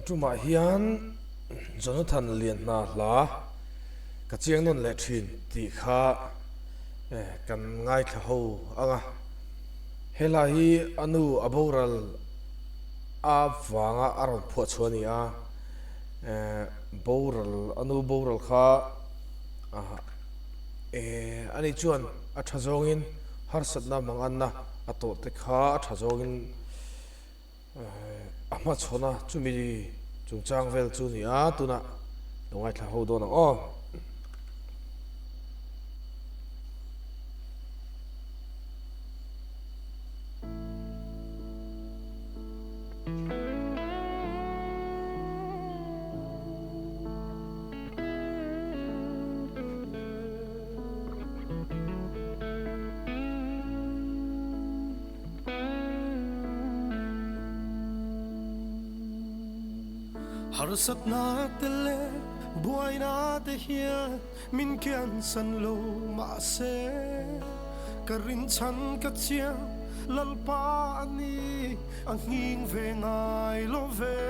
Tuma hian Jonathan lian na la ka chiang non le thin ti kha kan ngai thla ho anga hela hi anu aboral a wanga aron phu chhuani a boral anu boral kha ani chuan a thazongin har satna manganna ato te kha a thazongin ama chona chumi chungchang vel chu ni a tuna longai thla ho do na o har sat na tele buai na te hian min kian san lo ma se karin chan ka chia lalpa ani ang hing ve ngai lo ve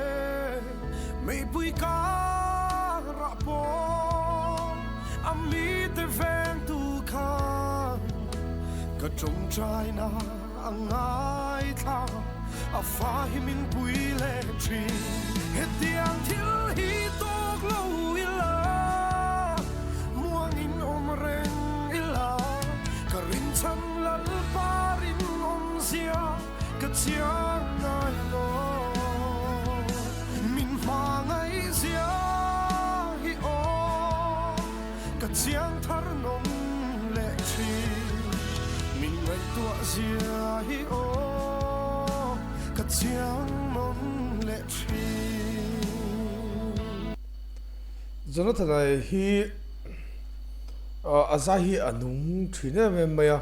mei pui ka ra po ami te ven tu kha ka trong trai na ang ai tha a fa hi min pui le tri hetiang thil hi tok lo ila muang in om reng ila karin chan lal parin om sia ka chiang nai lo min ma ngai sia hi o ka chiang thar nom le chi min ngai tua sia hi o ka chiang nom le chi Jonathan hi azahi anung thina me maya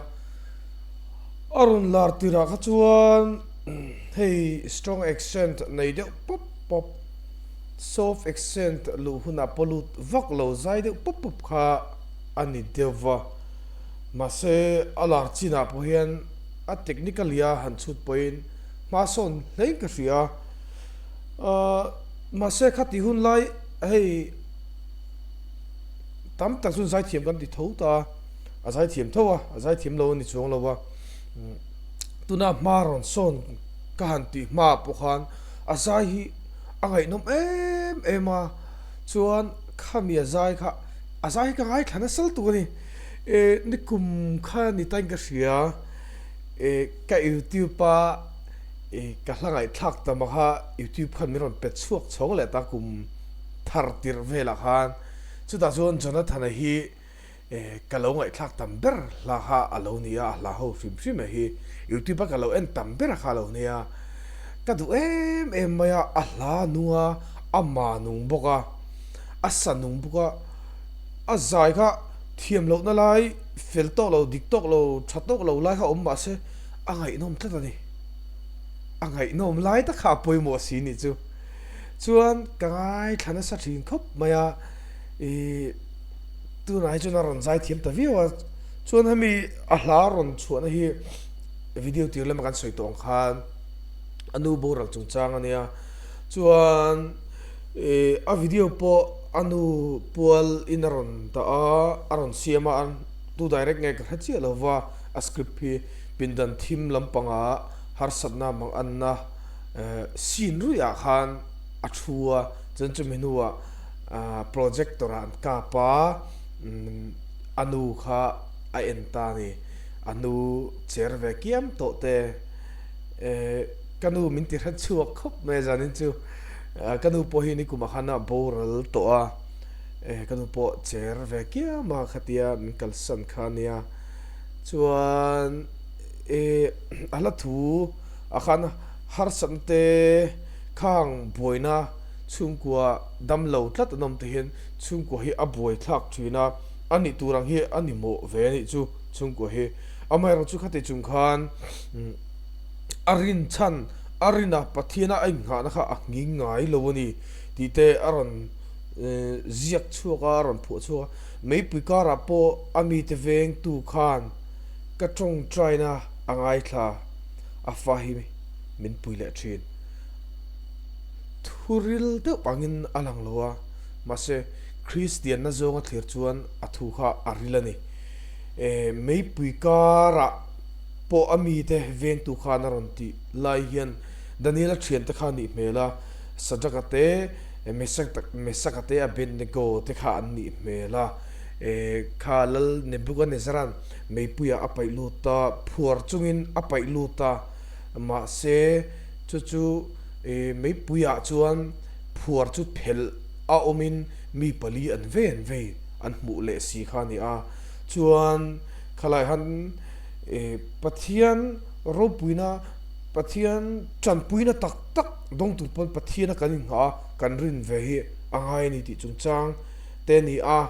arun lar tira kha chuan hey strong accent nei de pop pop soft accent lu huna polut vak lo zai de pop pop kha ani deva mase alar china po hian a technical ya han chut point ma son lein ka ria mase khati hun lai hey tam tak sun sai thiam kan ti tho ta a sai thiam tho a sai thiam lo ni chung lo wa tuna maron son ka han ti ma po khan a sai hi angai nom ema chuan khami a zai kha a zai ka ngai thana sal tu ni ni kum kha ni tan ka ria ka youtube pa ka hlangai thak ta ma kha youtube khan mi ron pet chuak chong le ta kum thar tir vela khan chu ta zon Jonathan hi kalo ngai thak tam ber la ha alo nia la ho fim fim hi youtube ka lo en tam ber kha lo nia ka du maya ala nuwa ama nung boka asa nung boka azai kha thiam lo na lai fel to lo dik tok lo thatok lo lai kha om ba se angai nom tla ni angai nom lai ta kha poi mo si ni chu chuan kai thana sa thin khop maya tu nai chu na ron zai thiam ta viwa chuan hami a hla ron chuan hi video tir lem kan soi tong khan anu boral chungchang ania chuan a video po anu pual in ron ta aron siama an tu direct nge ka chi lova a script hi pindan thim lampanga har satna mang anna sin ru ya khan a thua chen chu menuwa projectoran kapa anu kha a entani anu cherve kiam to te kanu min ti khan chuak khop me janin chu kanu po hi ni kuma khana boral to a kanu po cherve kiam ma khatia min kalsan khania chuan ala thu akhan har sante khang boina chungkwa damlo tlat nom te hin chungkwa hi aboi thak thina ani turang hi ani mo ve ni chu chungkwa hi amai ro chu khate chung khan arin chan arina pathina ai nga na kha ngi ngai lo ni ti te aron ziak chuka aron phu chuka mei pui ka ra po ami te veng tu khan ka trong try na angai thla a fa hi min pui le thin thu thuril te pangin alang lowa mase Christian na zonga thlir chuan athu kha arilani mei puikara po ami te veng tu kha na ron ti lai hian Daniela thian te kha ni mela sajakate mesakate Abednego te kha an ni mela khalal Nebuchadnezzar mei puya apai luta phuar chungin apai luta ma se chu mei puya chuan phuar chu phel a omin mi pali an ve an mu le si kha ni a chuan khalai han pathian ro puina pathian chan puina tak dong tu pon pathian kan nga kan rin ve hi angai ni ti chungchang te ni a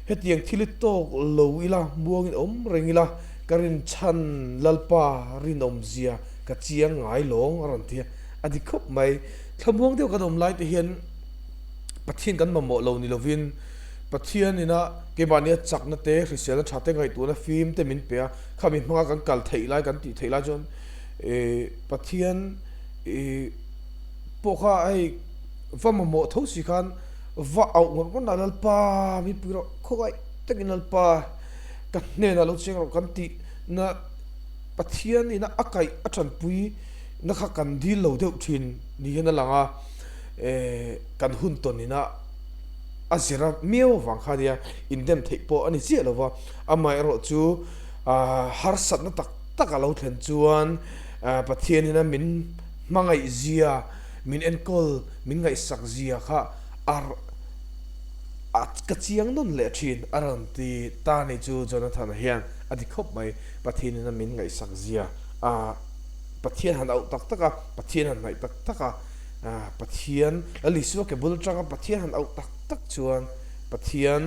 hetiang thilitok lo ila muangin rengila karin chan lalpa rin zia ka chiang ngai long aron tia adi khop mai thamuang deu kadom lai te hian pathian kan mamo lo ni lovin pathian ina ke bania chakna te hrisel thate ngai tu na film te min pe khamin hmanga kan kal thei lai kan ti thei lai jon pathian pokha ai vamamo thosi khan va au ngon na lalpa mi piro khoi takin lalpa kan ne na lo cheng ro kan ti na pathian ina akai athan pui na kha kan dil lo deuh thin ni hena langa kan hun ton ina azira meo wang kha dia indem thei po ani che lova amai ro chu har sat na tak alo thlen chuan pathian ina min mangai zia min enkol min ngai sak zia kha ar at kachiang non le thin aran ti ta ni chu Jonathan hian adi khop mai pathian ina min ngai sak zia pathian han au tak pathian han ngai tak pathian ali su ke bul tanga pathian han au tak chuan pathian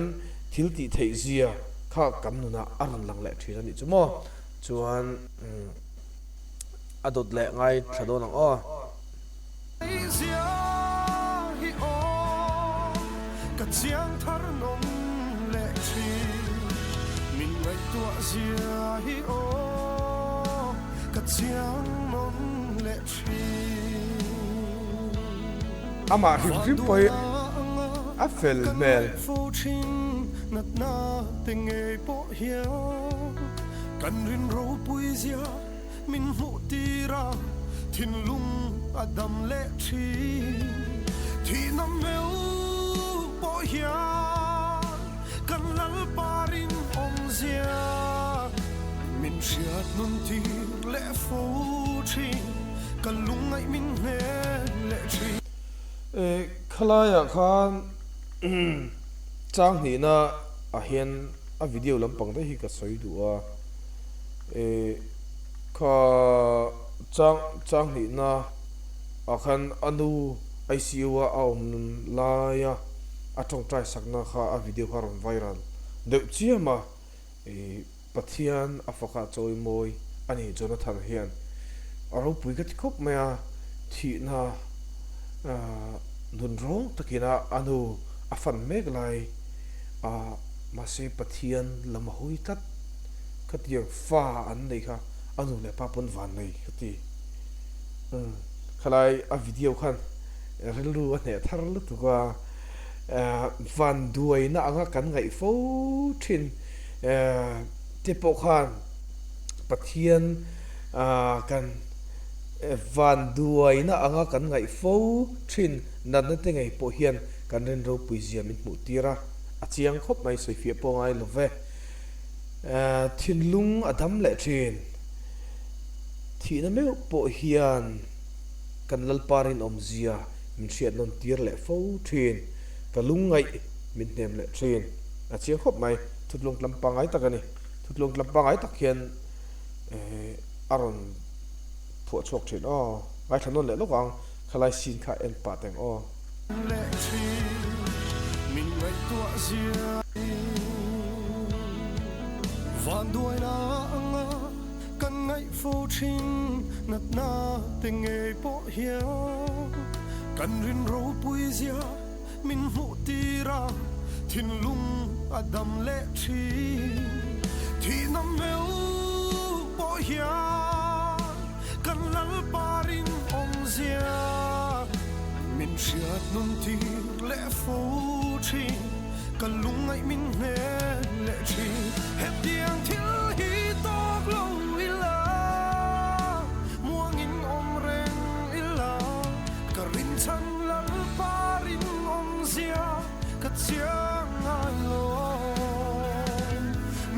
thil ti thei zia kha kam nu na aran lang le thin ani chu mo chuan adot le ngai thado nang ka chiang thar nom le chi min ngai tua zia hi o ka chiang nom le chi ama him poi a fel mel nat na tinge po hia kan rin ro pui zia min hu tira thin lung adam le chi thi nam meu po hia kan lal parin ong zia min siat nun ti le fo chi kan lung ai min ne le chi khalaya khan chang ni na a hian a video lampang te hi ka soi du kha chang ni na a khan anu ICU a la ya atong try sakna kha a video kha ron viral de chiama pathian afaka choi moi ani Jonathan hian aro pui ka tikop maya thi na nun rong takina anu afan meg lai mase pathian lamhui tat khatiang fa an nei kha anu le pa pon van nei khati khalai a video khan rilu ne thar lu tu ka van duai na anga kan ngai fo thin te po khan pathian kan van duai na anga kan ngai fo thin nan na te ngai po hian kan ren ro pui zia min mu tira achiang khop mai soi fia po ngai love thin lung adam le thin thi na me po hian kan lal parin om zia min siat non tir le fo thin ka lung ngai min nem le thin achiang khop mai thutlong lampang ai takani thutlong lampang ai tak hian aron phu chok thin ngai thanon le lokang khalai sin kha en pa teng le chi min ngai tua zia van duai na anga kan ngai fo thin nat na tinge po hia kan rin ro pui zia min hu tira thin lung adam le chi thi nam meu po hia kan lal parin ong zia min siat nun ti le fu chi ka lung ai min ne le chi het diang thil hi tok lo ila muang in om reng ila ka rin chan lal parin om zia ka chiang ai lo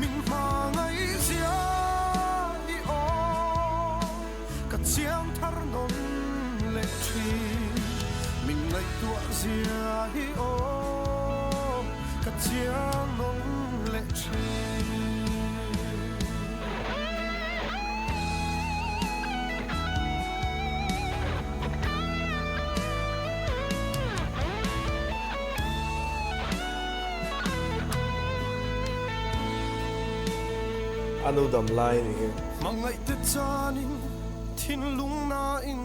min ma ngai zia i o ka chiang thar non le chi min ngai tua zia hi o ka chiang non le chi anu dam lai ni ke mangai te chanin thin lung na in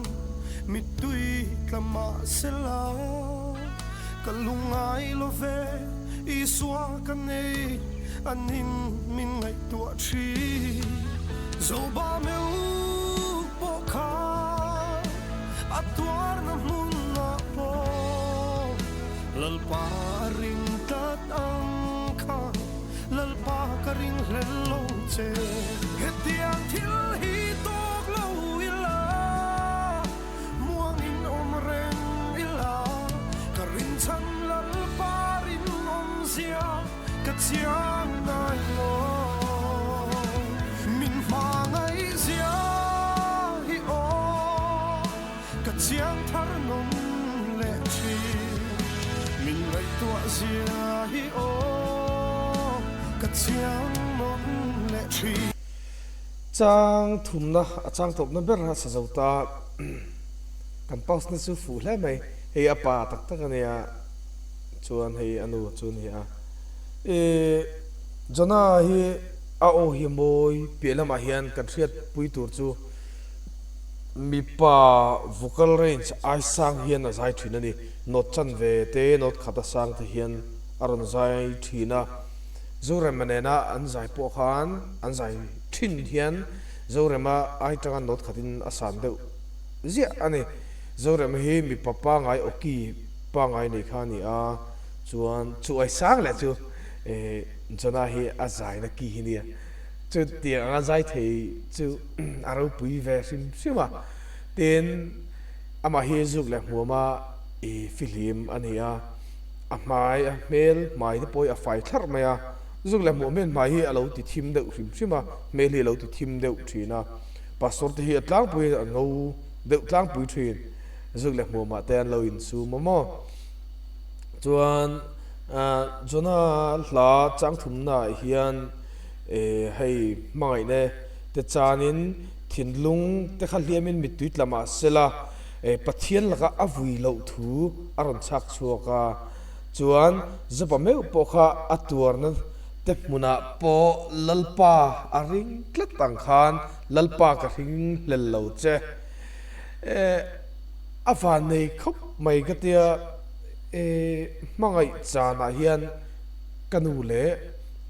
mit tui tlama sela kalungai lo ve i swa kan nei anin min ngai tua chi zo ba meu po kha atwar na mun na po lal pa ring tat ang kha lal pa ka ring len lo che het diang thil hi tok lo ila muang in om reng ila ka rin chan lal pa rin om zia ka chiang nai lo min ma ngai zia hi o ka chiang thar nom le chi min ngai tua zia hi o ka chiang nom le chi chang thum na chang top na ber ha sa zauta kan paus na chu fu hle mai hei apa tak tak ania chuan hei anu chun hi a jona hi a o hi moi pelama hian kan thiat pui tur chu mi pa vocal range ai sang hian a zai thina ni not chan ve te not khata sang te hian aron zai thina zoremana an zai po khan an zai thin hian zorema ai tanga not khatin asan deuh zia ani zorem hi mi papa ngai oki pa ngai ni khani a chuan chu ai sang le chu jona hi a zai na ki hi ni chu ti anga zai thei chu aro pui ve sim sima ten ama hi zuk le huama film ania a mai a mel mai te poi a fai thlar maya zuk le moment mai hi alo ti thim deuh sim sima mel hi alo ti thim deuh thina pastor te hi atlang pui a ngo deuh tlang pui thin zuk le mo ma ten lo in su momo chuan jona hla chang thum na hian hei mangai ne te chanin thinlung te kha hliamin mi tuit lama sela pathian laka avui lo thu aron chak chuaka chuan zapa meu po kha atuar na te muna po lalpa aring tlat tang khan lalpa ka ring lel lo che avan nei khop mai ka tia mangai chana hian kanu le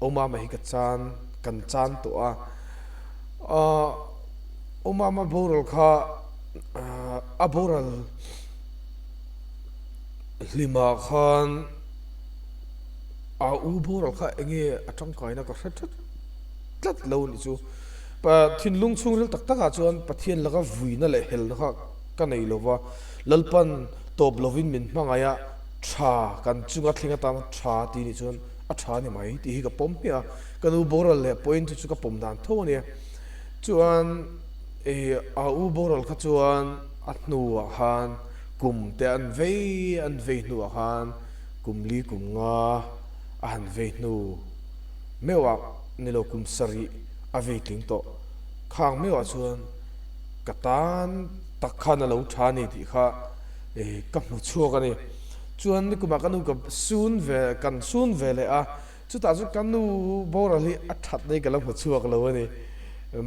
oma mai ka chan kan chan to a oma ma boral kha aboral lima khan a u boral kha enge atang kai na ka thlat tlat lo ni chu pa thinlung chung ril tak taka chuan pathian laka vuina le hel na kha ka nei lova lalpan top lovin min mangaya tha kan chunga thlinga ta tha ti ni chuan a tha ni mai ti hi ka pom pia kanu boral le point chu ka pom dan tho ni chuan a u boral kha chuan a hnu a han kum te an vei hnu a han kum li kum nga an vei hnu mewa nilo kum sari a vei tling to khang mewa chuan katan takhan lo tha ni ti kha ka mu chuak ani chuan ni kuma kanu ka sun ve le a chu ta chu kanu boral hi a that nei ka lo mu chuak lo ani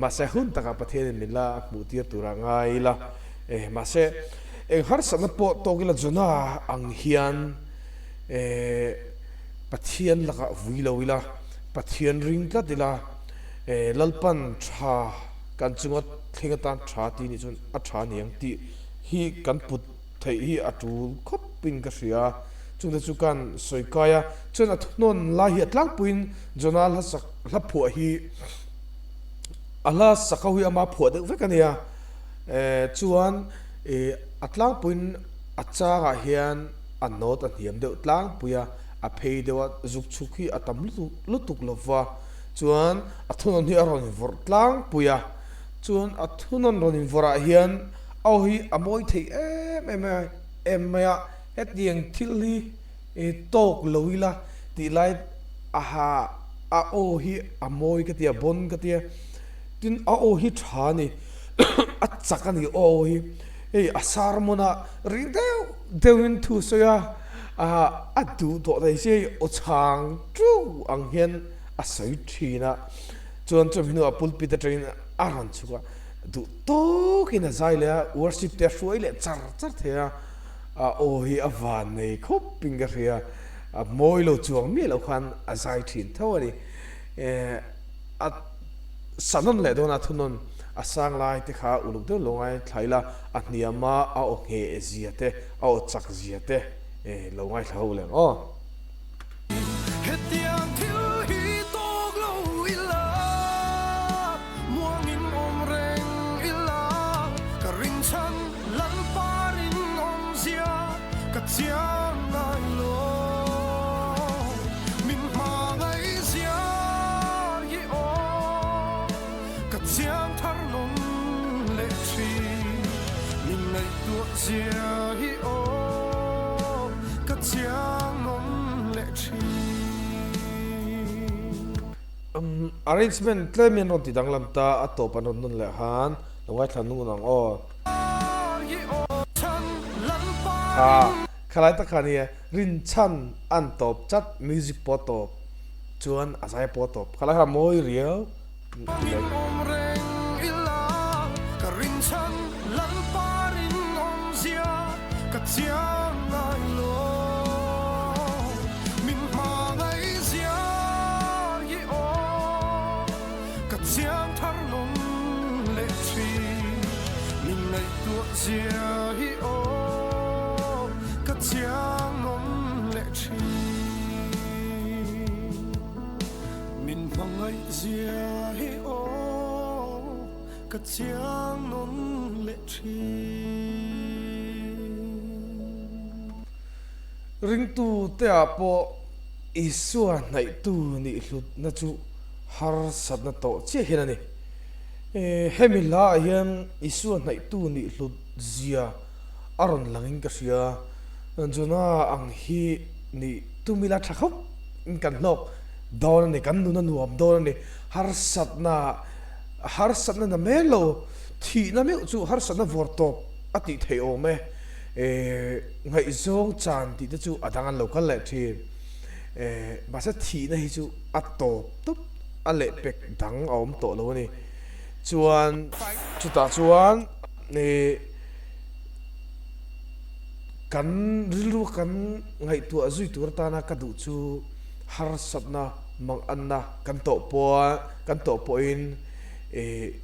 ma se hun taka pathian min la mu tir tura ngai la ma se har sana po to gila juna ang hian pathian laka vuilo wila pathian ring tla dila lalpan tha kan chunga thlinga tan tha ti ni chun a tha niang ti hi kan put thei hi atul khop pin ka ria chung te chu kan soi kaya chun a non la hi tlang puin jonal ha sak la phu hi ala sakawi ama phu de vekania chuan atlang puin acha ga hian anot a hiam de tlang puya a phei dewa zuk chukhi atam lutuk lova chuan athunon hi aron vor tlang puya chuan athunon ron vora hian au hi amoi thei em ya het dieng thil hi tok loila ti lai aha a o hi amoi ka tia bon ka tia tin a o hi thani a chakani o hi ei asar mona ring dewin thu soya a du to dai se o chang tru ang hian a sai thina chuan chominu a pulpit a train a ran chuwa du to kina zaile worship te shuile char thea a o hi avan nei khop pinga ria a moilo chuang mi lo khan a zai thin thawari a sanon le dona thunon asang lai te kha uluk de longai thaila a niama a o nge ziate a o chak ziate longai thau le o hetiang thil hi tok lo ila muangin om reng ila ka ring chan lan parin om zia ka chiang nai lo min ma ngai zia hi o ka chiang thar long le chi min ngai tu zia hi o ka chiang nom le chi arrangement tlemen ron ti danglam ta ato panon nun le han longai thlan nu nang o khalai ta khania rin chan an top chat music potop chuan asai potop khalai ha moi riau om reng ila ka rin chan lan parin om zia ka chiang nai lo min ma ngai zia hi o ka chiang thar long le chi min ngai tu zia hi o ka chiang nom le chi min ma ngai zia hi o ka chiang nom le chi ring tu te apo isua nai tu ni hlut na chu har sat na to che hinani hemila hian isua nai tu ni hlut zia aron langin ka sia jona ang hi ni tumila thakop in kan nok dor ni kan nu na nuam dor ni har sat na melo thi na me chu har sat na vortop ati theo me ngai zong chan ti chu adangan local le thi basa thi na hi chu atop tup ale pek dang om to lo ni chuan chuta chuan ni kan rilu kan ngai tu azui tur ta na ka du chu har satna mang anna kan to po in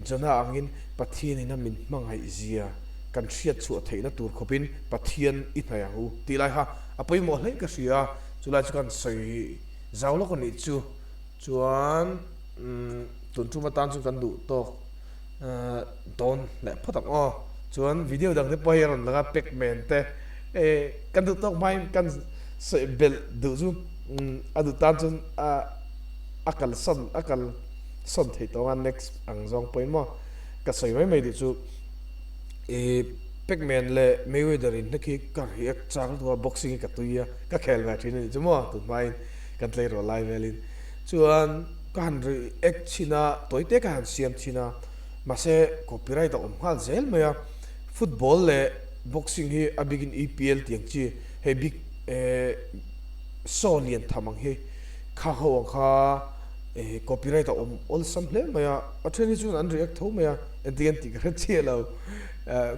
jana angin pathian ina min mangai zia kan thiat chu theina tur khopin pathian i thayangu ti lai ha apoi mo hlei ka ria chulai chu kan sei zawlo ko ni chu chuan tun chu matan chu kan du to don le phatak o chuan video dang te pahiron laga pek men te kan du tok mai kan sei bel du chu adu tan chun akal son thei to next ang jong point mo ka sei mai du chu pekmen le Mayweather in naki ka riak chang to boxing ka tuya ka khel va thin ni chumo tu mai kan tlei ro live velin chuan kan ri ek china toite kan siam china mase copyright om hal zel maya football le boxing hi abigin EPL tiang chi he big solian thamang he kha ho kha copyright om all sam hle maya atheni chun an react tho maya endien ti ka chelo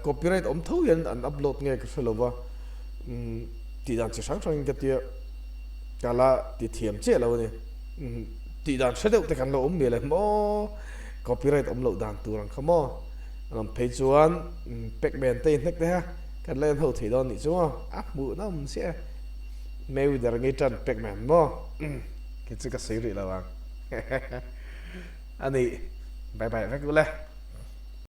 copyright om tho yan an upload nge ka felova ti dan che sang sang ka tia kala ti thiam che lo ni ti dan se deuh te kan lo om me le mo copyright om lo dan turang khamo lam phe chuan pekmen te nek te ha kan len ho thei don ni chu a mu na um se Mayweather ngai tan Pac-Man mo ke chu ka sei ri la wang ani bye bye vek le